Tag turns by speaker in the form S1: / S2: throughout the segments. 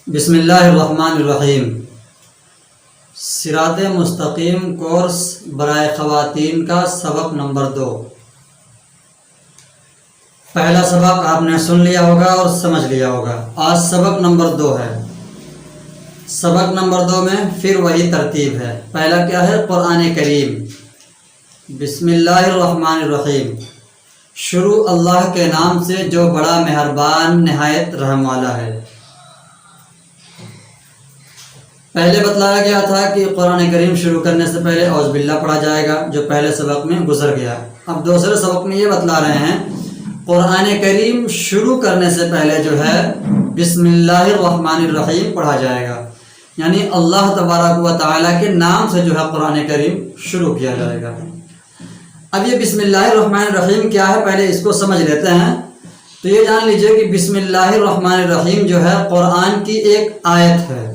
S1: بسم اللہ الرحمن الرحیم۔ صراط مستقیم کورس برائے خواتین کا سبق نمبر 2۔ پہلا سبق آپ نے سن لیا ہوگا اور سمجھ لیا ہوگا۔ آج سبق نمبر 2 ہے۔ سبق نمبر 2 میں پھر وہی ترتیب ہے۔ پہلا کیا ہے؟ قرآن کریم۔ بسم اللہ الرحمن الرحیم، شروع اللہ کے نام سے جو بڑا مہربان نہایت رحم والا ہے۔ پہلے بتلایا گیا تھا کہ قرآن کریم شروع کرنے سے پہلے اعوذ باللہ پڑھا جائے گا، جو پہلے سبق میں گزر گیا۔ اب دوسرے سبق میں یہ بتلا رہے ہیں قرآن کریم شروع کرنے سے پہلے جو ہے بسم اللہ الرحمن الرحیم پڑھا جائے گا، یعنی اللہ تبارک و تعالیٰ کے نام سے جو ہے قرآن کریم شروع کیا جائے گا۔ اب یہ بسم اللہ الرحمن الرحیم کیا ہے، پہلے اس کو سمجھ لیتے ہیں۔ تو یہ جان لیجئے کہ بسم اللہ الرحمن الرحیم جو ہے قرآن کی ایک آیت ہے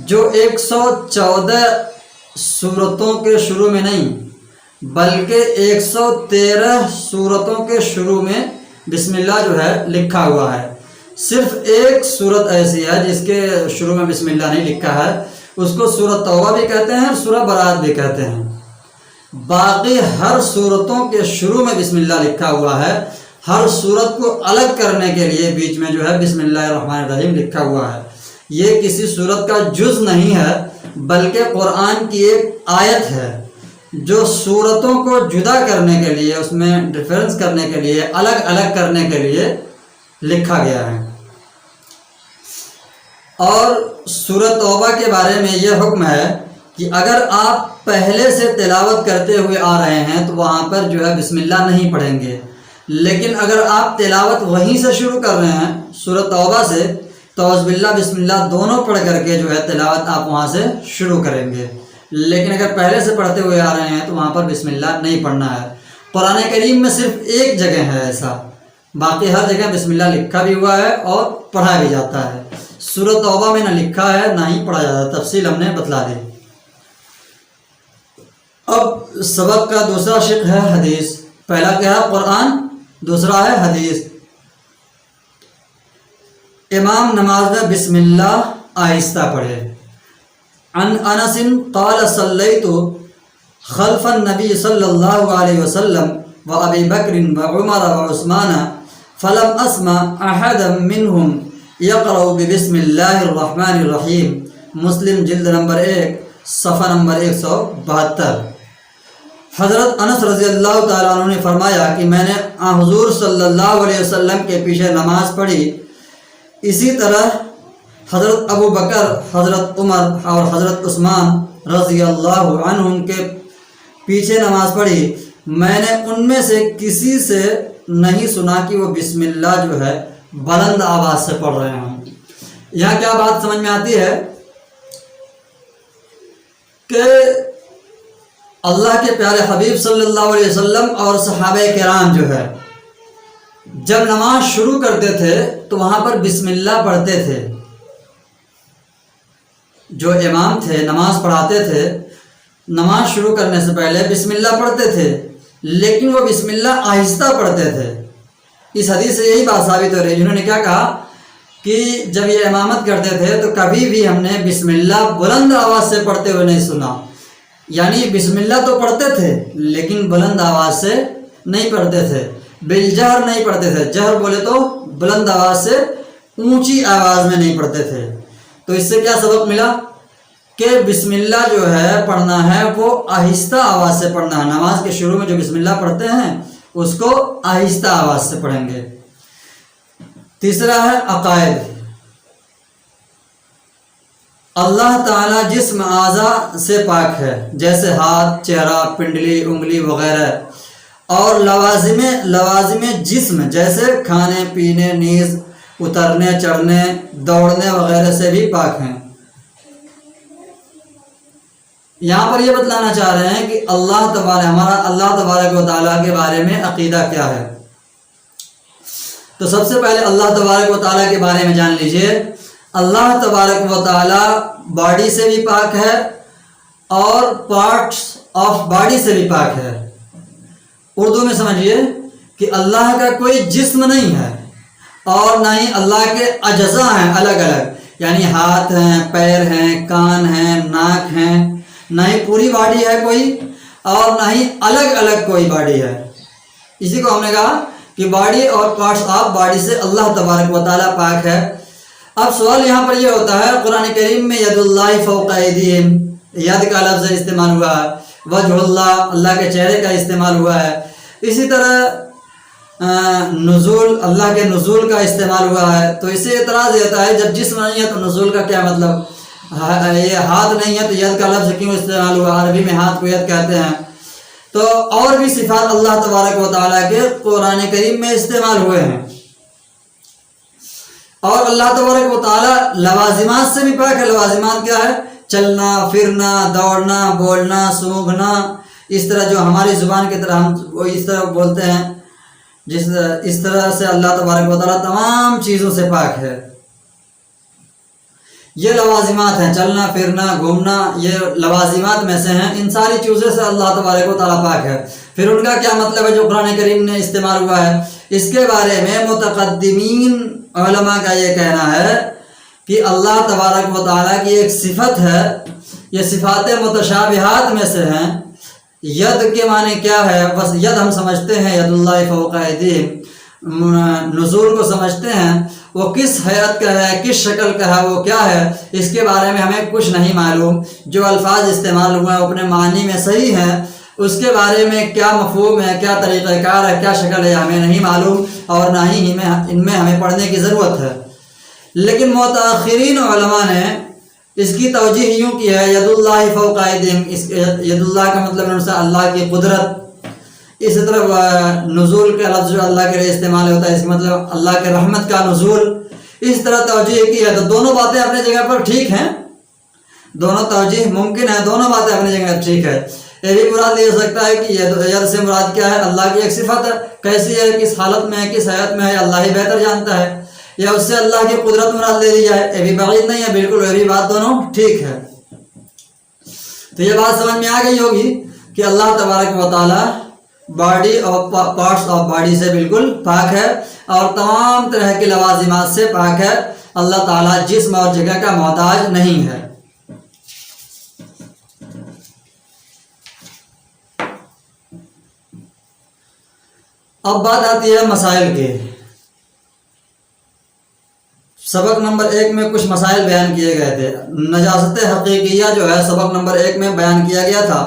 S1: جو 114 سورتوں کے شروع میں نہیں بلکہ 113 سورتوں کے شروع میں بسم اللہ جو ہے لکھا ہوا ہے۔ صرف ایک سورت ایسی ہے جس کے شروع میں بسم اللہ نہیں لکھا ہے، اس کو سورۃ توبہ بھی کہتے ہیں اور سورہ برات بھی کہتے ہیں۔ باقی ہر سورتوں کے شروع میں بسم اللہ لکھا ہوا ہے۔ ہر سورت کو الگ کرنے کے لیے بیچ میں جو ہے بسم اللہ الرحمن الرحیم لکھا ہوا ہے۔ یہ کسی سورت کا جز نہیں ہے بلکہ قرآن کی ایک آیت ہے جو سورتوں کو جدا کرنے کے لیے، اس میں ڈیفرنس کرنے کے لیے، الگ الگ کرنے کے لیے لکھا گیا ہے۔ اور سورۃ توبہ کے بارے میں یہ حکم ہے کہ اگر آپ پہلے سے تلاوت کرتے ہوئے آ رہے ہیں تو وہاں پر جو ہے بسم اللہ نہیں پڑھیں گے، لیکن اگر آپ تلاوت وہیں سے شروع کر رہے ہیں سورۃ توبہ سے تو اعوذ باللہ بسم اللہ دونوں پڑھ کر کے جو ہے تلاوت آپ وہاں سے شروع کریں گے۔ لیکن اگر پہلے سے پڑھتے ہوئے آ رہے ہیں تو وہاں پر بسم اللہ نہیں پڑھنا ہے۔ قرآن کریم میں صرف ایک جگہ ہے ایسا، باقی ہر جگہ بسم اللہ لکھا بھی ہوا ہے اور پڑھا بھی جاتا ہے۔ سورۃ توبہ میں نہ لکھا ہے نہ ہی پڑھا جاتا ہے، تفصیل ہم نے بتلا دی۔ اب سبق کا دوسرا شق ہے حدیث۔ پہلا کیا ہے؟ قرآن، دوسرا ہے حدیث۔ امام نماز میں بسم اللہ آہستہ پڑھے۔ عن انس قال صلیت خلف النبی صلی اللہ علیہ وسلم و ابی بکر و عمر و عثمان فلم اسمع احدا منهم یقرأ بسم اللہ الرحمن الرحیم۔ مسلم جلد نمبر 1 صفحہ نمبر 172۔ حضرت انس رضی اللہ تعالیٰ عنہ نے فرمایا کہ میں نے حضور صلی اللہ علیہ وسلم کے پیچھے نماز پڑھی، اسی طرح حضرت ابو بکر، حضرت عمر اور حضرت عثمان رضی اللہ عنہم کے پیچھے نماز پڑھی۔ میں نے ان میں سے کسی سے نہیں سنا کہ وہ بسم اللہ جو ہے بلند آواز سے پڑھ رہے ہوں۔ یہاں کیا بات سمجھ میں آتی ہے کہ اللہ کے پیارے حبیب صلی اللہ علیہ وسلم اور صحابہ کرام جو ہے جب نماز شروع کرتے تھے تو وہاں پر بسم اللہ پڑھتے تھے۔ جو امام تھے نماز پڑھاتے تھے، نماز شروع کرنے سے پہلے بسم اللہ پڑھتے تھے، لیکن وہ بسم اللہ آہستہ پڑھتے تھے۔ اس حدیث سے یہی بات ثابت ہو رہی ہے۔ جنہوں نے کیا کہا کہ جب یہ امامت کرتے تھے تو کبھی بھی ہم نے بسم اللہ بلند آواز سے پڑھتے ہوئے نہیں سنا، یعنی بسم اللہ تو پڑھتے تھے لیکن بلند آواز سے نہیں پڑھتے تھے، بالجہر نہیں پڑھتے تھے۔ جہر بولے تو بلند آواز سے، اونچی آواز میں نہیں پڑھتے تھے۔ تو اس سے کیا سبق ملا کہ بسم اللہ جو ہے پڑھنا ہے وہ آہستہ آواز سے پڑھنا ہے۔ نماز کے شروع میں جو بسم اللہ پڑھتے ہیں اس کو آہستہ آواز سے پڑھیں گے۔ تیسرا ہے عقائد۔ اللہ تعالیٰ جسم اعضاء سے پاک ہے، جیسے ہاتھ، چہرہ، پنڈلی، انگلی وغیرہ، اور لوازم جسم جیسے کھانے پینے، نیز اترنے چڑھنے دوڑنے وغیرہ سے بھی پاک ہیں۔ یہاں پر یہ بتلانا چاہ رہے ہیں کہ ہمارا اللہ تبارک و تعالیٰ کے بارے میں عقیدہ کیا ہے۔ تو سب سے پہلے اللہ تبارک و تعالیٰ کے بارے میں جان لیجئے۔ اللہ تبارک و تعالیٰ باڈی سے بھی پاک ہے اور پارٹس آف باڈی سے بھی پاک ہے۔ اردو میں سمجھیے کہ اللہ کا کوئی جسم نہیں ہے اور نہ ہی اللہ کے اجزاء ہیں الگ الگ، یعنی ہاتھ ہیں، پیر ہیں، کان ہیں، ناک ہیں، نہ ہی پوری باڈی ہے کوئی اور نہ ہی الگ الگ کوئی باڈی ہے. اسی کو ہم نے کہا کہ باڈی اور پارٹس آف باڈی سے اللہ تبارک و تعالیٰ پاک ہے. اب سوال یہاں پر یہ ہوتا ہے، قرآن کریم میں ید اللہ فوق ایدیہم، ید کا لفظ استعمال ہوا ہے، وجہ اللہ، اللہ کے چہرے کا استعمال ہوا ہے. اسی طرح نزول، اللہ کے نزول کا استعمال ہوا ہے. تو اس سے اعتراض یہ ہوتا ہے جب جسم نہیں ہے تو نزول کا کیا مطلب؟ یہ ہاتھ نہیں ہے تو ید کا لفظ کیوں استعمال ہوا؟ عربی میں ہاتھ کو ید کہتے ہیں. تو اور بھی صفات اللہ تبارک و تعالیٰ کے قرآن کریم میں استعمال ہوئے ہیں. اور اللہ تبارک و تعالیٰ لوازمات سے بھی پاک ہے. لوازمات کیا ہے؟ چلنا، پھرنا، دوڑنا، بولنا، سونگھنا. اس طرح جو ہماری زبان کی طرح ہم وہ اس طرح بولتے ہیں، اس طرح سے اللہ تبارک و تعالیٰ تمام چیزوں سے پاک ہے. یہ لوازمات ہیں، چلنا، پھرنا، گھومنا، یہ لوازمات میں سے ہیں. ان ساری چیزوں سے اللہ تبارک و تعالیٰ پاک ہے. پھر ان کا کیا مطلب ہے جو قرآن کریم نے استعمال ہوا ہے؟ اس کے بارے میں متقدمین علماء کا یہ کہنا ہے کہ اللہ تبارک و تعالیٰ کی ایک صفت ہے، یہ صفات متشابہات میں سے ہیں. ید کے معنی کیا ہے؟ بس ید ہم سمجھتے ہیں، ید اللہ فوق ایدیہم. نزول کو سمجھتے ہیں، وہ کس حیت کا ہے، کس شکل کا ہے، وہ کیا ہے، اس کے بارے میں ہمیں کچھ نہیں معلوم. جو الفاظ استعمال ہوئے ہیں وہ اپنے معنی میں صحیح ہیں، اس کے بارے میں کیا مفہوم ہے، کیا طریقہ کار ہے، کیا شکل ہے، ہمیں نہیں معلوم اور نہ ہی ان میں ہمیں پڑھنے کی ضرورت ہے. لیکن متأخرین علماء نے اس کی توجیہ یوں کی ہے، ید اللہ فوق ایدیہم. ید اللہ کا مطلب ہے اللہ کی قدرت. اسی طرح نزول کا لفظ جو اللہ کے لیے استعمال ہوتا ہے، اس کا مطلب اللہ کے رحمت کا نزول. اس طرح توجیہ کی ہے. تو دونوں باتیں اپنی جگہ پر ٹھیک ہیں، دونوں توجیہ ممکن ہے، دونوں باتیں اپنی جگہ پر ٹھیک ہے. یہ بھی مراد لے سکتا ہے کہ ید سے مراد کیا ہے؟ اللہ کی ایک صفت ہے، کیسی ہے، کس حالت میں ہے، کس حیات میں ہے، اللہ ہی بہتر جانتا ہے. یا اس سے اللہ کی قدرت مراد لے دی جائے، یہ بھی بعید نہیں ہے، بالکل یہ بھی بات دونوں ٹھیک ہے. تو یہ بات سمجھ میں آ گئی ہوگی کہ اللہ تبارک و تعالیٰ باڈی اور پارٹس آف باڈی سے بالکل پاک ہے اور تمام طرح کے لوازمات سے پاک ہے. اللہ تعالیٰ جسم اور جگہ کا محتاج نہیں ہے. اب بات آتی ہے مسائل کی. سبق نمبر 1 میں کچھ مسائل بیان کیے گئے تھے. نجاست حقیقیہ جو ہے سبق نمبر 1 میں بیان کیا گیا تھا.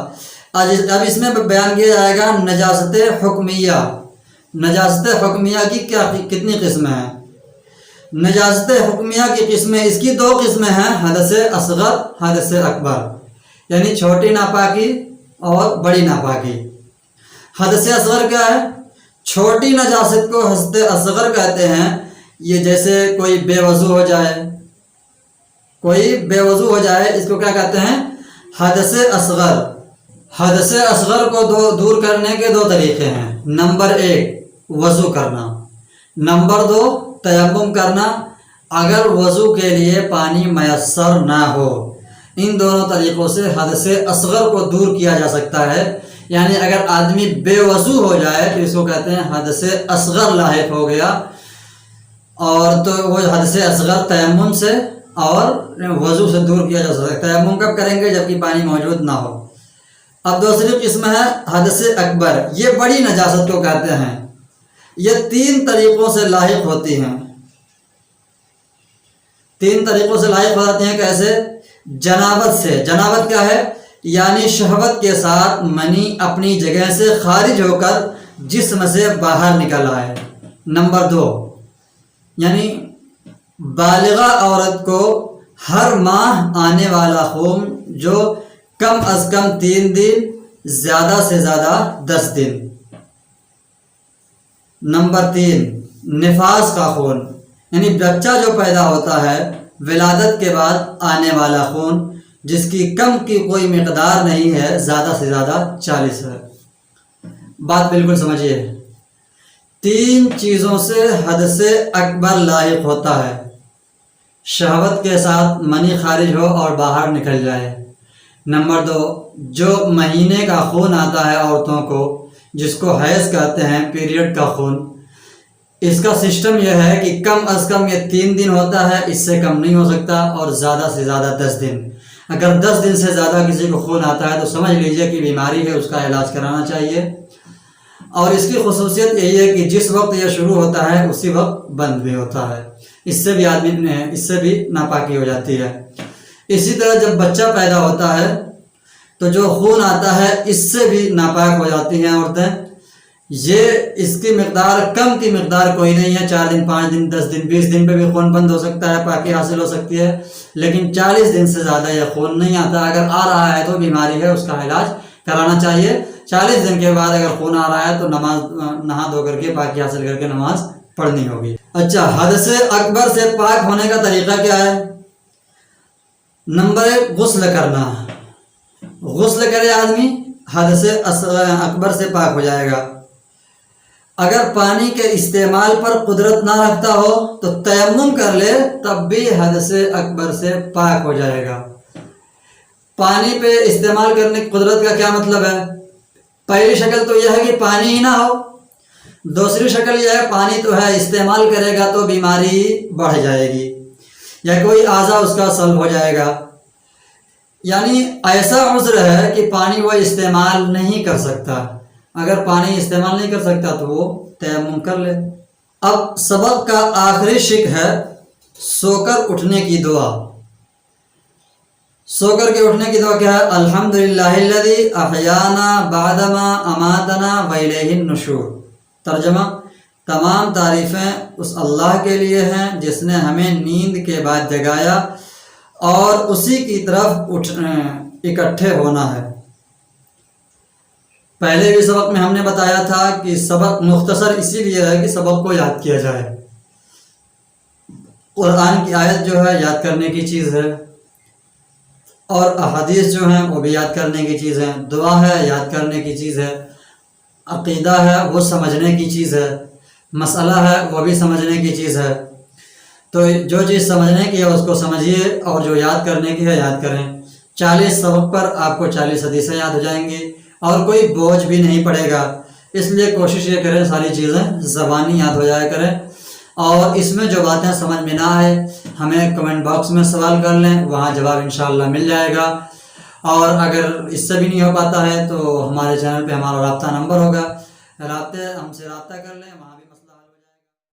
S1: اب اس میں بیان کیا جائے گا نجاست حکمیہ. نجاست حکمیہ کی کتنی قسمیں ہیں؟ نجاست حکمیہ کی قسمیں، اس کی 2 قسمیں ہیں، حدث اصغر، حدث اکبر. یعنی چھوٹی ناپاکی اور بڑی ناپاکی. حدث اصغر کیا ہے؟ چھوٹی نجاست کو حدث اصغر کہتے ہیں. یہ جیسے کوئی بے وضو ہو جائے، کوئی بے وضو ہو جائے، اس کو کیا کہتے ہیں؟ حدث اصغر. حدث اصغر کو دور کرنے کے 2 طریقے ہیں. نمبر 1 وضو کرنا، نمبر 2 تیمم کرنا اگر وضو کے لیے پانی میسر نہ ہو. ان دونوں طریقوں سے حدث اصغر کو دور کیا جا سکتا ہے. یعنی اگر آدمی بے وضو ہو جائے تو اس کو کہتے ہیں حدث اصغر لاحق ہو گیا، اور تو وہ حدث اصغر تیمم سے اور وضو سے دور کیا جا سکتا ہے. تیمم کب کریں گے؟ جبکہ پانی موجود نہ ہو. اب دوسری قسم ہے حدث اکبر. یہ بڑی نجاست کو کہتے ہیں. یہ 3 طریقوں سے لاحق ہوتی ہیں. 3 طریقوں سے لاحق ہو جاتی ہیں. کیسے؟ جنابت سے. جنابت کیا ہے؟ یعنی شہوت کے ساتھ منی اپنی جگہ سے خارج ہو کر جسم سے باہر نکل آئے. نمبر 2 یعنی بالغہ عورت کو ہر ماہ آنے والا خون جو کم از کم 3 دن، زیادہ سے زیادہ 10 دن. نمبر 3 نفاس کا خون، یعنی بچہ جو پیدا ہوتا ہے ولادت کے بعد آنے والا خون، جس کی کم کی کوئی مقدار نہیں ہے، زیادہ سے زیادہ 40 ہے. بات بالکل سمجھیے. 3 چیزوں سے حدث اکبر لاحق ہوتا ہے. شہوت کے ساتھ منی خارج ہو اور باہر نکل جائے. نمبر 2 جو مہینے کا خون آتا ہے عورتوں کو، جس کو حیض کہتے ہیں، پیریڈ کا خون، اس کا سسٹم یہ ہے کہ کم از کم یہ 3 دن ہوتا ہے، اس سے کم نہیں ہو سکتا، اور زیادہ سے زیادہ 10 دن۔ اگر 10 دن سے زیادہ کسی کو خون آتا ہے تو سمجھ لیجئے کہ بیماری ہے، اس کا علاج کرانا چاہیے۔ اور اس کی خصوصیت یہی ہے کہ جس وقت یہ شروع ہوتا ہے اسی وقت بند بھی ہوتا ہے، اس سے بھی ناپاکی ہو جاتی ہے۔ اسی طرح جب بچہ پیدا ہوتا ہے تو جو خون آتا ہے اس سے بھی ناپاک ہو جاتی ہیں عورتیں۔ یہ اس کی مقدار، کم کی مقدار کوئی نہیں ہے، 4 دن 5 دن 10 دن 20 دن پہ بھی خون بند ہو سکتا ہے، پاکی حاصل ہو سکتی ہے، لیکن 40 دن سے زیادہ یہ خون نہیں آتا۔ اگر آ رہا ہے تو بیماری ہے، اس کا علاج کرانا چاہیے۔ 40 دن کے بعد اگر خون آ رہا ہے تو نہا دھو کر کے پاکی حاصل کر کے نماز پڑھنی ہوگی۔ اچھا، حدث اکبر سے پاک ہونے کا طریقہ کیا ہے؟ نمبر 1، غسل کرنا۔ غسل کرے آدمی، حدث اکبر سے پاک ہو جائے گا۔ اگر پانی کے استعمال پر قدرت نہ رکھتا ہو تو تیمم کر لے، تب بھی حدث اکبر سے پاک ہو جائے گا۔ پانی پہ استعمال کرنے کی قدرت کا کیا مطلب ہے؟ پہلی شکل تو یہ ہے کہ پانی ہی نہ ہو، دوسری شکل یہ ہے پانی تو ہے، استعمال کرے گا تو بیماری بڑھ جائے گی یا کوئی اعضا اس کا سلب ہو جائے گا، یعنی ایسا عذر ہے کہ پانی وہ استعمال نہیں کر سکتا۔ اگر پانی استعمال نہیں کر سکتا تو وہ تیمم کر لے۔ اب سبق کا آخری شق ہے سو کر اٹھنے کی دعا۔ سو کر کے اٹھنے کی دعا کیا ہے؟ الحمدللہ الذی احیانا بعدما اماتنا والیہ النشور۔ ترجمہ: تمام تعریفیں اس اللہ کے لیے ہیں جس نے ہمیں نیند کے بعد جگایا اور اسی کی طرف اکٹھے ہونا ہے۔ پہلے بھی سبق میں ہم نے بتایا تھا کہ سبق مختصر اسی لیے ہے کہ سبق کو یاد کیا جائے۔ قرآن کی آیت جو ہے یاد کرنے کی چیز ہے، اور احادیث جو ہیں وہ بھی یاد کرنے کی چیز ہے، دعا ہے یاد کرنے کی چیز ہے، عقیدہ ہے وہ سمجھنے کی چیز ہے، مسئلہ ہے وہ بھی سمجھنے کی چیز ہے۔ تو جو چیز سمجھنے کی ہے اس کو سمجھیے، اور جو یاد کرنے کی ہے یاد کریں۔ 40 سبق پر آپ کو 40 حدیثیں یاد ہو جائیں گی اور کوئی بوجھ بھی نہیں پڑے گا۔ اس لیے کوشش یہ کریں ساری چیزیں زبانی یاد ہو جایا کریں، اور اس میں جو باتیں سمجھ میں نہ آئے ہمیں کمنٹ باکس میں سوال کر لیں، وہاں جواب انشاءاللہ مل جائے گا۔ اور اگر اس سے بھی نہیں ہو پاتا ہے تو ہمارے چینل پہ ہمارا رابطہ نمبر ہوگا، ہم سے رابطہ کر لیں۔